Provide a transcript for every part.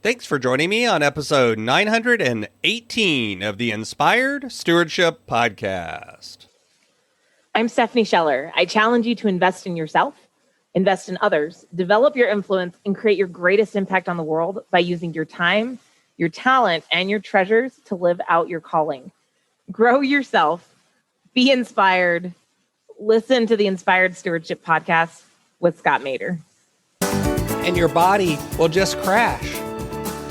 Thanks for joining me on episode 918 of the Inspired Stewardship Podcast. I'm Stephanie Scheller. I challenge you to invest in yourself, invest in others, develop your influence, and create your greatest impact on the world by using your time, your talent, and your treasures to live out your calling. Grow yourself, be inspired, listen to the Inspired Stewardship Podcast with Scott Mader. And your body will just crash.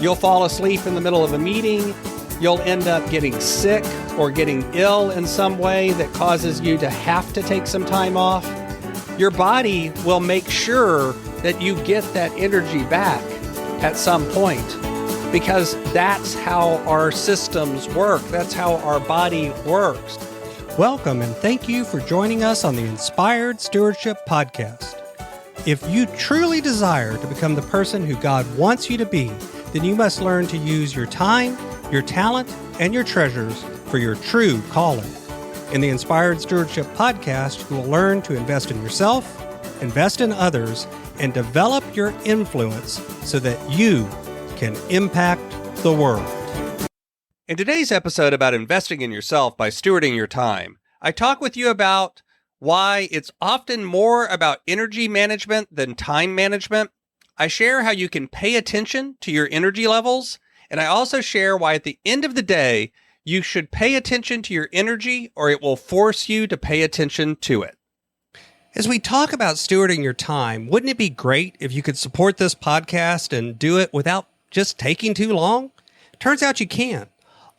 You'll fall asleep in the middle of a meeting. You'll end up getting sick or getting ill in some way that causes you to have to take some time off. Your body will make sure that you get that energy back at some point because that's how our systems work. That's how our body works. Welcome and thank you for joining us on the Inspired Stewardship Podcast. If you truly desire to become the person who God wants you to be, then you must learn to use your time, your talent, and your treasures for your true calling. In the Inspired Stewardship Podcast, you will learn to invest in yourself, invest in others, and develop your influence so that you can impact the world. In today's episode about investing in yourself by stewarding your time, I talk with you about why it's often more about energy management than time management. I share how you can pay attention to your energy levels, and I also share why at the end of the day, you should pay attention to your energy or it will force you to pay attention to it. As we talk about stewarding your time, wouldn't it be great if you could support this podcast and do it without just taking too long? Turns out you can.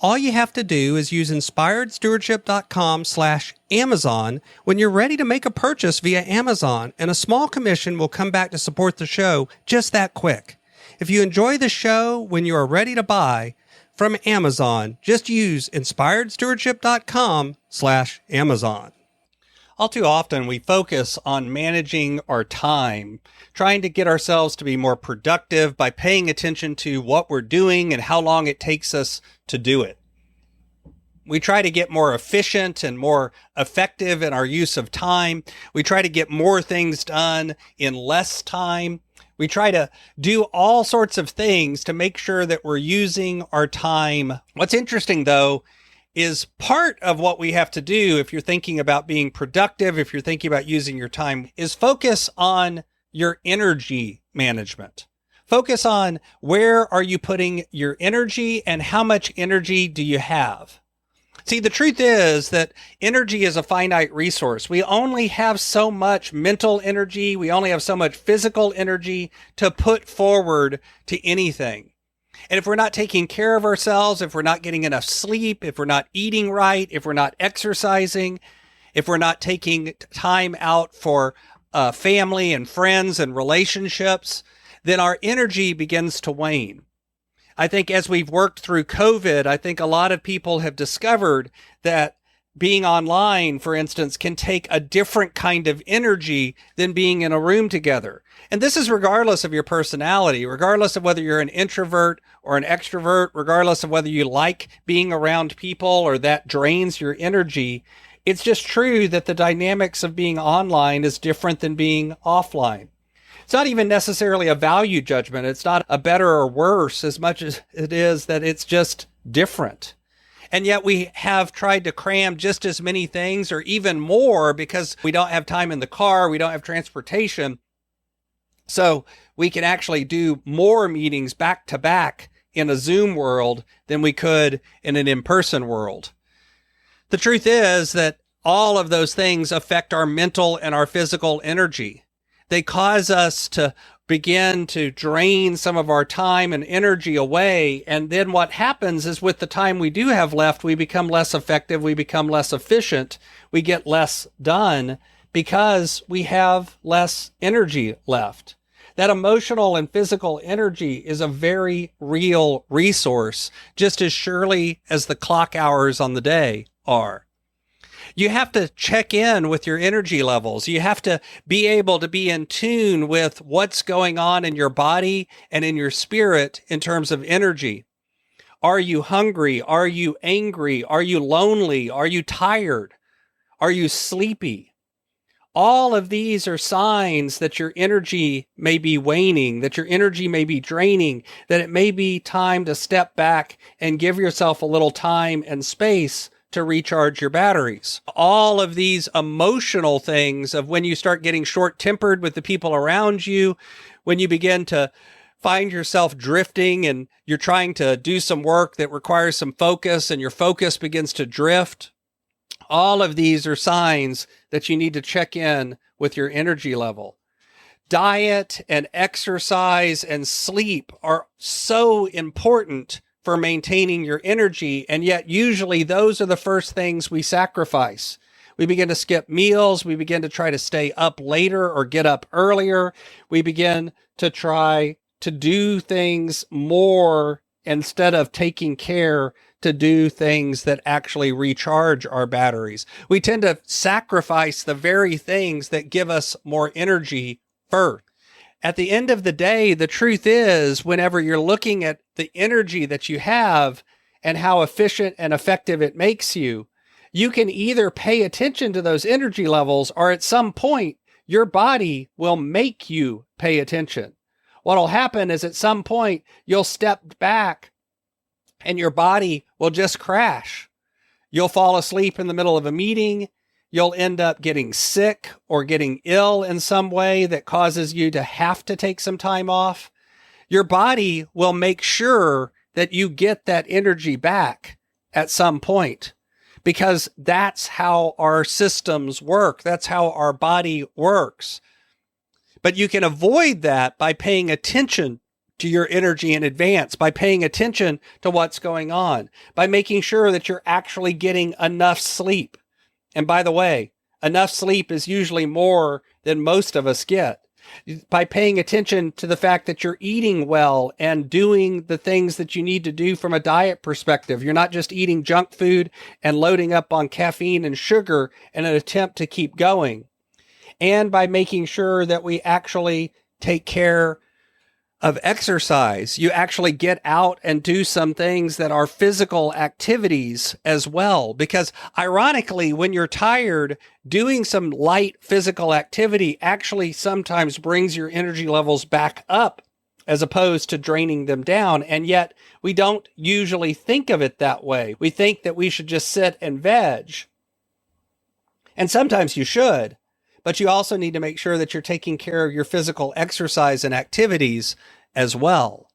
All you have to do is use inspiredstewardship.com/Amazon when you're ready to make a purchase via Amazon, and a small commission will come back to support the show just that quick. If you enjoy the show when you are ready to buy from Amazon, just use inspiredstewardship.com/Amazon. All too often, we focus on managing our time, trying to get ourselves to be more productive by paying attention to what we're doing and how long it takes us to do it. We try to get more efficient and more effective in our use of time. We try to get more things done in less time. We try to do all sorts of things to make sure that we're using our time. What's interesting, though, is part of what we have to do if you're thinking about being productive, if you're thinking about using your time, is focus on your energy management. Focus on where are you putting your energy and how much energy do you have? See, the truth is that energy is a finite resource. We only have so much mental energy. We only have so much physical energy to put forward to anything. And if we're not taking care of ourselves, if we're not getting enough sleep, if we're not eating right, if we're not exercising, if we're not taking time out for family and friends and relationships, then our energy begins to wane. I think as we've worked through COVID, I think a lot of people have discovered that being online, for instance, can take a different kind of energy than being in a room together. And this is regardless of your personality, regardless of whether you're an introvert or an extrovert, regardless of whether you like being around people or that drains your energy. It's just true that the dynamics of being online is different than being offline. It's not even necessarily a value judgment. It's not a better or worse as much as it is that it's just different. And yet we have tried to cram just as many things or even more because we don't have time in the car. We don't have transportation. So we can actually do more meetings back to back in a Zoom world than we could in an in-person world. The truth is that all of those things affect our mental and our physical energy. They cause us to begin to drain some of our time and energy away. And then what happens is with the time we do have left, we become less effective. We become less efficient. We get less done because we have less energy left. That emotional and physical energy is a very real resource, just as surely as the clock hours on the day are. You have to check in with your energy levels. You have to be able to be in tune with what's going on in your body and in your spirit in terms of energy. Are you hungry? Are you angry? Are you lonely? Are you tired? Are you sleepy? All of these are signs that your energy may be waning, that your energy may be draining, that it may be time to step back and give yourself a little time and space to recharge your batteries. All of these emotional things of when you start getting short-tempered with the people around you, when you begin to find yourself drifting and you're trying to do some work that requires some focus and your focus begins to drift. All of these are signs that you need to check in with your energy level. Diet and exercise and sleep are so important for maintaining your energy, and yet usually those are the first things we sacrifice. We begin to skip meals. We begin to try to stay up later or get up earlier. We begin to try to do things more instead of taking care to do things that actually recharge our batteries. We tend to sacrifice the very things that give us more energy first. At the end of the day, the truth is, whenever you're looking at the energy that you have and how efficient and effective it makes you, you can either pay attention to those energy levels or at some point, your body will make you pay attention. What'll happen is at some point, you'll step back and your body will just crash. You'll fall asleep in the middle of a meeting. You'll end up getting sick or getting ill in some way that causes you to have to take some time off. Your body will make sure that you get that energy back at some point because that's how our systems work. That's how our body works. But you can avoid that by paying attention to your energy in advance, by paying attention to what's going on, by making sure that you're actually getting enough sleep. And by the way, enough sleep is usually more than most of us get. By paying attention to the fact that you're eating well and doing the things that you need to do from a diet perspective. You're not just eating junk food and loading up on caffeine and sugar in an attempt to keep going. And by making sure that we actually take care of exercise. You actually get out and do some things that are physical activities as well. Because ironically, when you're tired, doing some light physical activity actually sometimes brings your energy levels back up as opposed to draining them down. And yet we don't usually think of it that way. We think that we should just sit and veg. And sometimes you should. But you also need to make sure that you're taking care of your physical exercise and activities as well.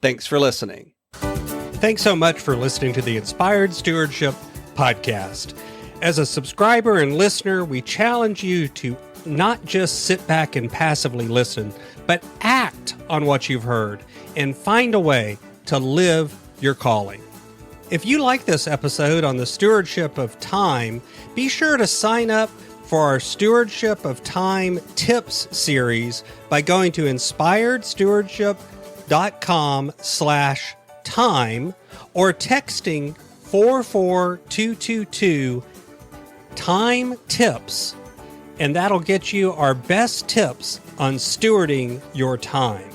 Thanks for listening. Thanks so much for listening to the Inspired Stewardship podcast. As a subscriber and listener, we challenge you to not just sit back and passively listen, but act on what you've heard and find a way to live your calling. If you like this episode on the stewardship of time, be sure to sign up for our Stewardship of Time Tips series by going to inspiredstewardship.com/time or texting 44222 time tips, and that'll get you our best tips on stewarding your time.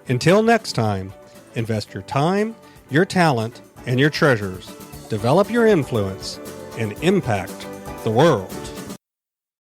Until next time, invest your time, your talent, and your treasures. Develop your influence and impact the world.